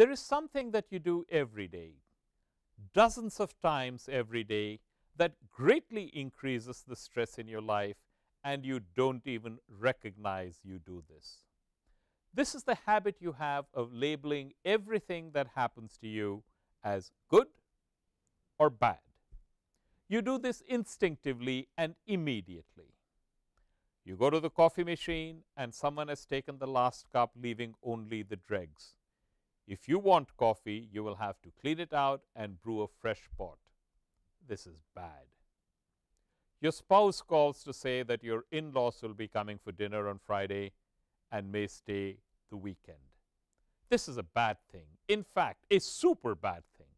There is something that you do every day, dozens of times every day, that greatly increases the stress in your life, and you don't even recognize you do this. This is the habit you have of labeling everything that happens to you as good or bad. You do this instinctively and immediately. You go to the coffee machine and someone has taken the last cup, leaving only the dregs. If you want coffee, you will have to clean it out and brew a fresh pot. This is bad. Your spouse calls to say that your in-laws will be coming for dinner on Friday and may stay the weekend. This is a bad thing. In fact, a super bad thing.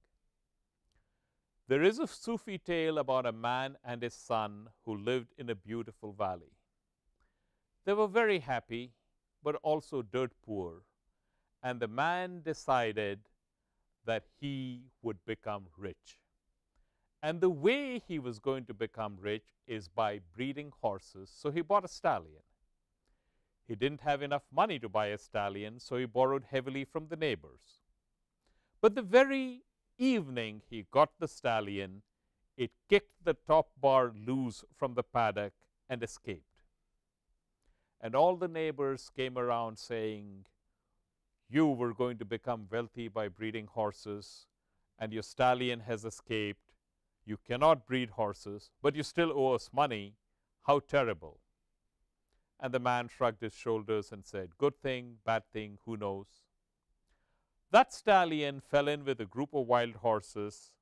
There is a Sufi tale about a man and his son who lived in a beautiful valley. They were very happy, but also dirt poor, and the man decided that he would become rich. And the way he was going to become rich is by breeding horses, so he bought a stallion. He didn't have enough money to buy a stallion, so he borrowed heavily from the neighbors. But the very evening he got the stallion, it kicked the top bar loose from the paddock and escaped. And all the neighbors came around saying, "You were going to become wealthy by breeding horses, and your stallion has escaped. You cannot breed horses, but you still owe us money. How terrible." And the man shrugged his shoulders and said, "Good thing, bad thing, who knows?" That stallion fell in with a group of wild horses,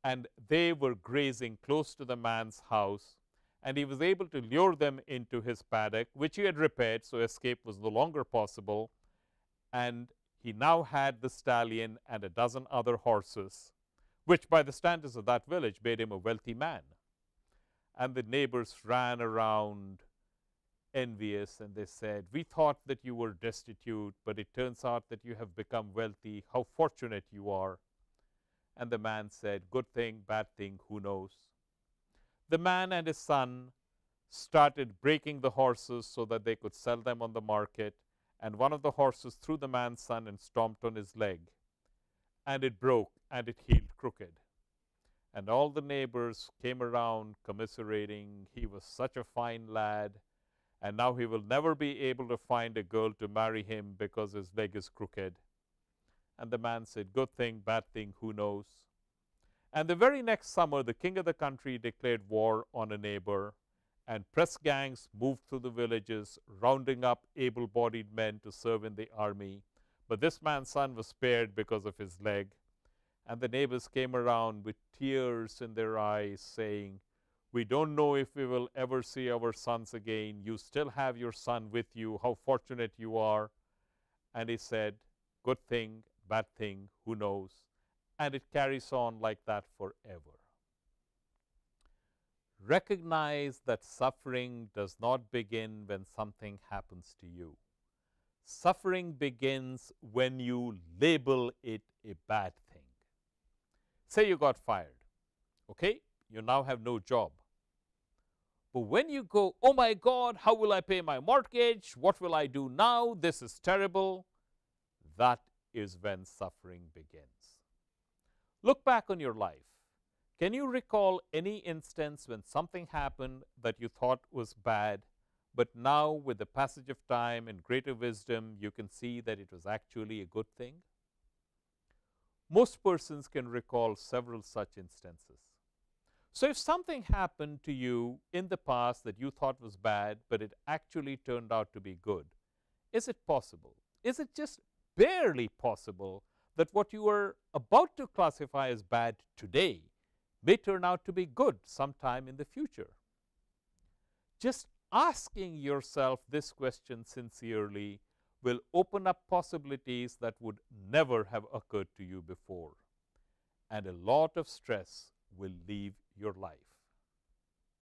and they were grazing close to the man's house, and he was able to lure them into his paddock, which he had repaired, so escape was no longer possible. And he now had the stallion and a dozen other horses, which by the standards of that village made him a wealthy man. And the neighbors ran around envious, and they said, "We thought that you were destitute, but it turns out that you have become wealthy. How fortunate you are." And the man said, "Good thing, bad thing, who knows?" The man and his son started breaking the horses so that they could sell them on the market, and one of the horses threw the man's son and stomped on his leg, and it broke and it healed crooked. And all the neighbors came around commiserating. He was such a fine lad, and now he will never be able to find a girl to marry him because his leg is crooked. And the man said, "Good thing, bad thing, who knows?" And the very next summer, the king of the country declared war on a neighbor, and press gangs moved through the villages, rounding up able-bodied men to serve in the army. But this man's son was spared because of his leg. And the neighbors came around with tears in their eyes, saying, "We don't know if we will ever see our sons again. You still have your son with you. How fortunate you are." And he said, "Good thing, bad thing, who knows?" And it carries on like that forever. Recognize that suffering does not begin when something happens to you. Suffering begins when you label it a bad thing. Say you got fired, okay? You now have no job. But when you go, "Oh my God, how will I pay my mortgage? What will I do now? This is terrible," that is when suffering begins. Look back on your life. Can you recall any instance when something happened that you thought was bad, but now with the passage of time and greater wisdom, you can see that it was actually a good thing? Most persons can recall several such instances. So if something happened to you in the past that you thought was bad, but it actually turned out to be good, is it possible? Is it just barely possible that what you are about to classify as bad today may turn out to be good sometime in the future? Just asking yourself this question sincerely will open up possibilities that would never have occurred to you before, and a lot of stress will leave your life.